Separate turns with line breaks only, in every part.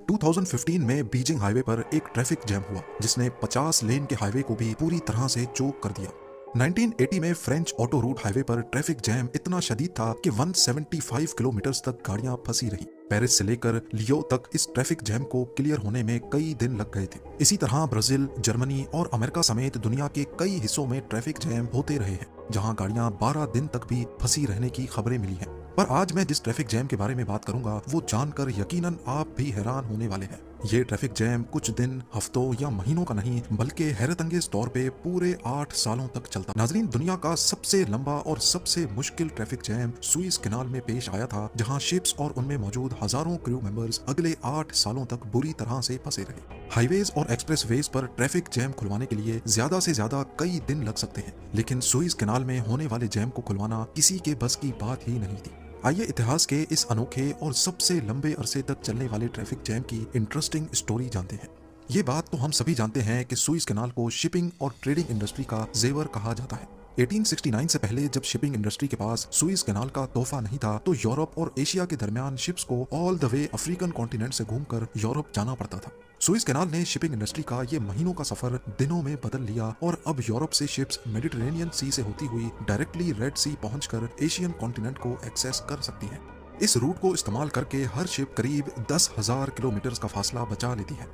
2015 में Beijing highway पर एक ट्रैफिक जैम हुआ जिसने 50 लेन के हाईवे को भी पूरी तरह से चोक कर दिया। 1980 में फ्रेंच ऑटो रूट हाईवे पर ट्रैफिक जैम इतना शदीद था कि 175 किलोमीटर तक गाड़ियां फंसी रहीं। पेरिस से लेकर लियो तक इस ट्रैफिक जैम को क्लियर होने में कई दिन लग गए थे। इसी तरह ब्राजील, जर्मनी और अमेरिका समेत दुनिया के कई हिस्सों में ट्रैफिक जैम होते रहे हैं, जहां गाड़ियां 12 दिन तक भी फंसी रहने की खबरें मिली हैं। पर आज मैं जिस ट्रैफिक जैम के बारे में बात करूंगा वो जानकर यकीनन आप भी हैरान होने वाले हैं। ये ट्रैफिक जैम कुछ दिन, हफ्तों या महीनों का नहीं बल्कि हैरतअंगेज तौर पे पूरे 8 सालों तक चलता। नाजरीन, दुनिया का सबसे लंबा और सबसे मुश्किल ट्रैफिक जैम सुइज कैनाल में पेश आया था, जहां शिप्स और उनमें मौजूद हजारों क्रू मेंबर्स अगले 8 सालों तक बुरी तरह से फंसे रहे। हाईवेज और एक्सप्रेसवेज पर ट्रैफिक जैम खुलवाने के लिए ज्यादा से ज्यादा कई दिन लग सकते हैं, लेकिन सुइज कैनाल में होने वाले जैम को खुलवाना किसी के बस की बात ही नहीं थी। आइए इतिहास के इस अनोखे और सबसे लंबे अरसे तक चलने वाले ट्रैफिक जैम की इंटरेस्टिंग स्टोरी जानते हैं। ये बात तो हम सभी जानते हैं कि सुइज कैनाल को शिपिंग और ट्रेडिंग इंडस्ट्री का जेवर कहा जाता है। 1869 से पहले जब शिपिंग इंडस्ट्री के पास सुइज कैनाल का तोहफा नहीं था तो यूरोप और एशिया के दरमियान शिप्स को all the way African continent से घूमकर यूरोप जाना पड़ता था। सुइज कैनाल ने शिपिंग इंडस्ट्री का ये महीनों का सफर दिनों में बदल लिया और अब यूरोप से शिप्स मेडिटेरेनियन सी से होती हुई डायरेक्टली रेड सी पहुंचकर एशियन कॉन्टिनेंट को एक्सेस कर सकती है। इस रूट को इस्तेमाल करके हर शिप करीब 10,000 किलोमीटर का फासला बचा लेती है।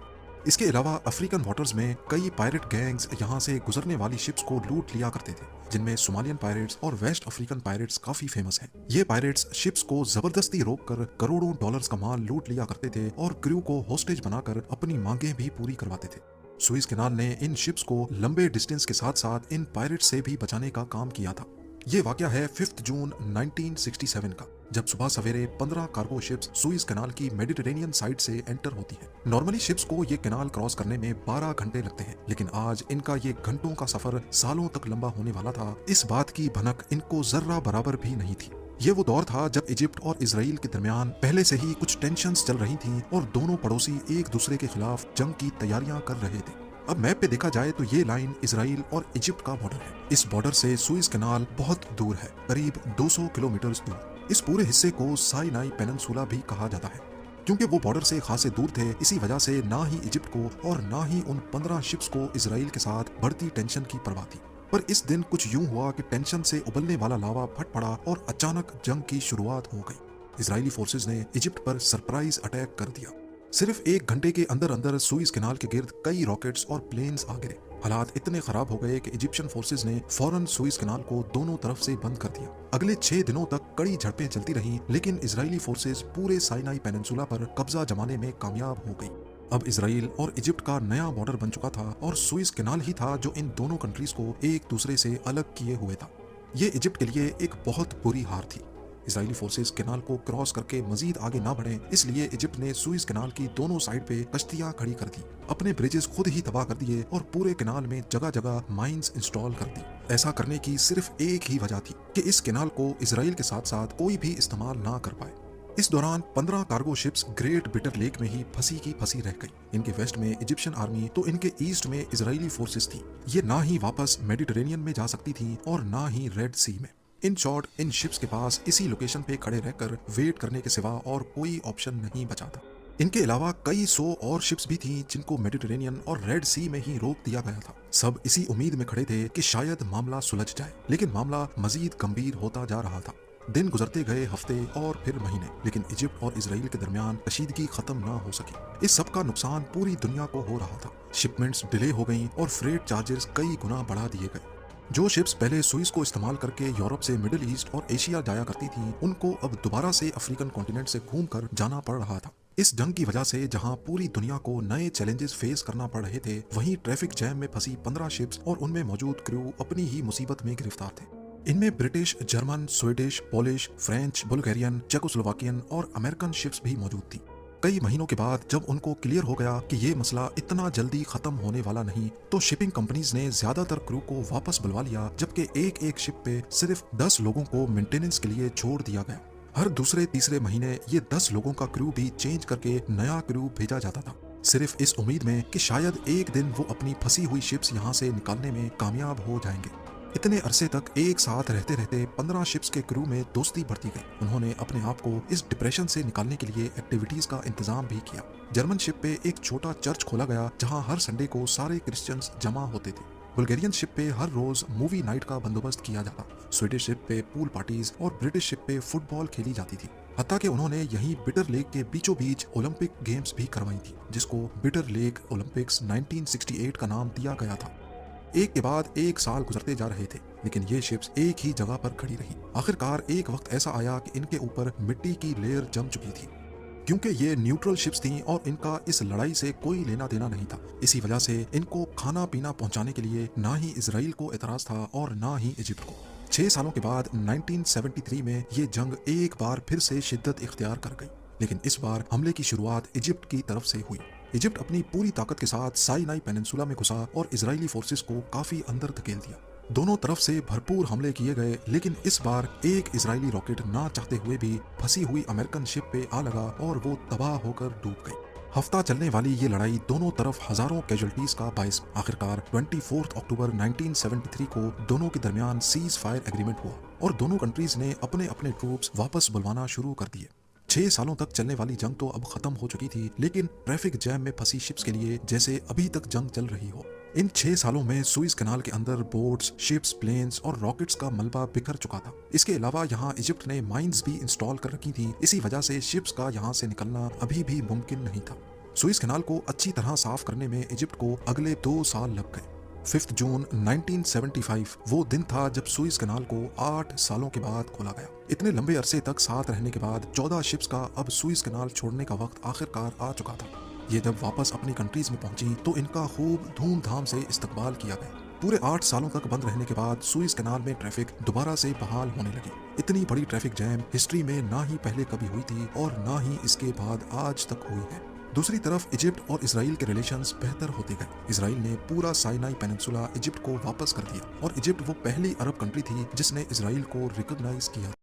इसके अलावा अफ्रीकन वाटर्स में कई पायरेट गैंग्स यहाँ से गुजरने वाली शिप्स को लूट लिया करते थे, जिनमें सोमालियन पायरेट्स और वेस्ट अफ्रीकन पायरेट्स काफी फेमस हैं। ये पायरेट्स शिप्स को जबरदस्ती रोककर करोड़ों डॉलर्स का माल लूट लिया करते थे और क्रू को होस्टेज बनाकर अपनी मांगें भी पूरी करवाते थे। सुइज कैनाल ने इन शिप्स को लंबे डिस्टेंस के साथ साथ इन पायरेट्स से भी बचाने का काम किया था। ये वाकया है 5 जून 1967 का, जब सुबह सवेरे 15 कार्गो शिप्स सुइज कैनाल की मेडिटेरेनियन साइड से एंटर होती हैं। नॉर्मली शिप्स को ये कैनाल क्रॉस करने में 12 घंटे लगते हैं, लेकिन आज इनका ये घंटों का सफर सालों तक लंबा होने वाला था। इस बात की भनक इनको जर्रा बराबर भी नहीं थी। ये वो दौर था जब इजिप्ट और इजराइल के दरमियान पहले से ही कुछ टेंशंस चल रही थीं और दोनों पड़ोसी एक दूसरे के खिलाफ जंग की तैयारियां कर रहे थे। अब मैप पे देखा जाए तो ये लाइन इजराइल और इजिप्ट का बॉर्डर है। इस बॉर्डर से सुइज कैनाल बहुत दूर है, करीब 200 किलोमीटर दूर। इस पूरे हिस्से को साइनाई पेनिनसुला भी कहा जाता है। क्योंकि वो बॉर्डर से खासे दूर थे, इसी वजह से ना ही इजिप्ट को और ना ही उन 15 शिप्स को इजराइल के साथ बढ़ती टेंशन की परवाह थी। पर इस दिन कुछ यूं हुआ कि टेंशन से उबलने वाला लावा फट पड़ा और अचानक जंग की शुरुआत हो गई। इजरायली फोर्सेज ने इजिप्ट पर सरप्राइज अटैक कर दिया। सिर्फ 1 घंटे के अंदर अंदर सुइज कैनाल के गिर्द कई रॉकेट्स और प्लेन्स आ गिरे। हालात इतने खराब हो गए कि इजिप्शियन फोर्सेज ने फौरन सुइज कैनाल को दोनों तरफ से बंद कर दिया। अगले 6 दिनों तक कड़ी झड़पें चलती रहीं, लेकिन इजरायली फोर्सेज पूरे साइनाई पेनिनसुला पर कब्जा जमाने में कामयाब हो गई। अब इजराइल और इजिप्ट का नया बॉर्डर बन चुका था और सुइज कैनाल ही था जो इन दोनों कंट्रीज को एक दूसरे से अलग किए हुए था। ये इजिप्ट के लिए एक बहुत बुरी हार थी। इजरायली फोर्सेस कैनाल को क्रॉस करके मजीद आगे ना बढ़े, इसलिए इजिप्ट ने सुइज कैनाल की दोनों साइड पे कश्तियां खड़ी कर दी, अपने ब्रिजेस खुद ही तबाह कर दिए और पूरे कैनाल में जगह जगह माइंस इंस्टॉल कर दी। ऐसा करने की सिर्फ एक ही वजह थी कि इस कैनाल को इजराइल के साथ साथ कोई भी इस्तेमाल ना कर पाए। इस दौरान 15 cargo ships great bitter lake में ही फंसी की फंसी रह गई। इनके वेस्ट में इजिप्शियन आर्मी तो इनके ईस्ट में इजरायली फोर्सेस थी। ये ना ही वापस मेडिटेरेनियन में जा सकती थी और ना ही रेड सी में। इन शॉर्ट, इन शिप्स के पास इसी लोकेशन पे खड़े रहकर वेट करने के सिवा और कोई ऑप्शन नहीं बचा था। इनके अलावा कई 100 और शिप्स भी थीं जिनको मेडिटेरेनियन और रेड सी में ही रोक दिया गया था। सब इसी उम्मीद में खड़े थे कि शायद मामला सुलझ जाए, लेकिन मामला मजीद गंभीर होता जा रहा था। दिन गुजरते गए हफ्ते और फिर महीने, लेकिन इजिप्ट और इजराइल के दरमियान कशीदगी खत्म ना हो सकी। इस सब का नुकसान पूरी दुनिया को हो रहा था। शिपमेंट्स डिले हो गईं और फ्रेट चार्जेस कई गुना बढ़ा दिए गए। जो शिप्स पहले सुइज को इस्तेमाल करके यूरोप से मिडिल ईस्ट और एशिया जाया करती थीं, उनको अब दोबारा से अफ्रीकन कॉन्टिनेंट से घूमकर जाना पड़ रहा था। इस जंग की वजह से जहां पूरी दुनिया को नए चैलेंजेस फेस करना पड़ रहे थे, वहीं ट्रैफिक जैम में फंसी 15 शिप्स और उनमें मौजूद क्रू अपनी ही मुसीबत में गिरफ्तार थे। इनमें British, German, Swedish, Polish, French, Bulgarian, Czechoslovakian और अमेरिकन शिप्स भी मौजूद थी। कई महीनों के बाद जब उनको क्लियर हो गया कि ये मसला इतना जल्दी खत्म होने वाला नहीं, तो शिपिंग कंपनीज ने ज्यादातर क्रू को वापस बुलवा लिया, जबकि एक शिप पे सिर्फ 10 लोगों को मेंटेनेंस के लिए छोड़ दिया गया। हर दूसरे तीसरे महीने ये 10 लोगों का क्रू भी चेंज करके नया क्रू भेजा जाता था, सिर्फ इस उम्मीद में कि शायद एक दिन वो अपनी फंसी हुई शिप्स यहाँ से निकालने में कामयाब हो जाएंगे। इतने अरसे तक एक साथ रहते रहते 15 शिप्स के क्रू में दोस्ती बढ़ती गई। उन्होंने अपने आप को इस डिप्रेशन से निकालने के लिए एक्टिविटीज का इंतजाम भी किया। जर्मन शिप पे एक छोटा चर्च खोला गया जहां हर संडे को सारे क्रिश्चियंस जमा होते थे। बुल्गारियन शिप पे हर रोज मूवी नाइट का बंदोबस्त किया जाता। स्वीडिश शिप पे पूल पार्टीज और ब्रिटिश शिप पे फुटबॉल खेली जाती थी। हत्ता कि उन्होंने यहीं बिटर लेक के बीचों बीच ओलंपिक गेम्स भी करवाई थी, जिसको बिटर लेक ओलंपिक्स 1968 का नाम दिया गया था। एक के बाद एक साल गुजरते जा रहे थे, लेकिन ये शिप्स एक ही जगह पर खड़ी रही। आखिरकार एक वक्त ऐसा आया कि इनके ऊपर मिट्टी की लेयर जम चुकी थी। क्योंकि ये न्यूट्रल शिप्स थीं और इनका इस लड़ाई से कोई लेना देना नहीं था, इसी वजह से इनको खाना पीना पहुंचाने के लिए ना ही इसराइल को एतराज था और ना ही इजिप्ट को। 6 सालों के बाद 1973 में ये जंग एक बार फिर से शिद्दत इख्तियार कर गई, लेकिन इस बार हमले की शुरुआत इजिप्ट की तरफ से हुई। इजिप्ट अपनी पूरी ताकत के साथ साइनाई पेनिनसुला में घुसा और इजरायली फोर्सेस को काफी अंदर धकेल दिया। दोनों तरफ से भरपूर हमले किए गए, लेकिन इस बार एक इजरायली रॉकेट ना चाहते हुए भी फंसी हुई अमेरिकन शिप पे आ लगा और वो तबाह होकर डूब गई। हफ्ता चलने वाली ये लड़ाई दोनों तरफ हजारों कैजुअल्टीज का बायस। आखिरकार 24 अक्टूबर 1973 को दोनों के दरमियान सीज फायर एग्रीमेंट हुआ और दोनों कंट्रीज ने अपने अपने ट्रूप्स वापस बुलवाना शुरू कर दिए। 6 सालों तक चलने वाली जंग तो अब खत्म हो चुकी थी, लेकिन ट्रैफिक जैम में फंसी शिप्स के लिए जैसे अभी तक जंग चल रही हो। इन 6 सालों में सुइज कनाल के अंदर बोट्स, शिप्स, प्लेन्स और रॉकेट्स का मलबा बिखर चुका था। इसके अलावा यहाँ इजिप्ट ने माइंस भी इंस्टॉल कर रखी थी। इसी वजह से शिप्स का यहाँ से निकलना अभी भी मुमकिन नहीं था। सुइज कनाल को अच्छी तरह साफ करने में इजिप्ट को अगले 2 साल लग गए। 5 जून 1975 वो दिन था जब सुइज कनाल को 8 सालों के बाद खोला गया। इतने लंबे अरसे तक साथ रहने के बाद 14 शिप्स का अब सुइज कनाल छोड़ने का वक्त आखिरकार आ चुका था। ये जब वापस अपनी कंट्रीज में पहुंची तो इनका खूब धूमधाम से इस्तकबाल किया गया। पूरे 8 सालों तक बंद रहने के बाद सुइज कनाल में ट्रैफिक दोबारा से बहाल होने लगी। इतनी बड़ी ट्रैफिक जैम हिस्ट्री में ना ही पहले कभी हुई थी और ना ही इसके बाद आज तक हुई है। दूसरी तरफ इजिप्ट और इसराइल के रिलेशंस बेहतर होते गए। इसराइल ने पूरा साइनाई पेनिनसुला इजिप्ट को वापस कर दिया और इजिप्ट वो पहली अरब कंट्री थी जिसने इसराइल को रिकॉग्नाइज किया।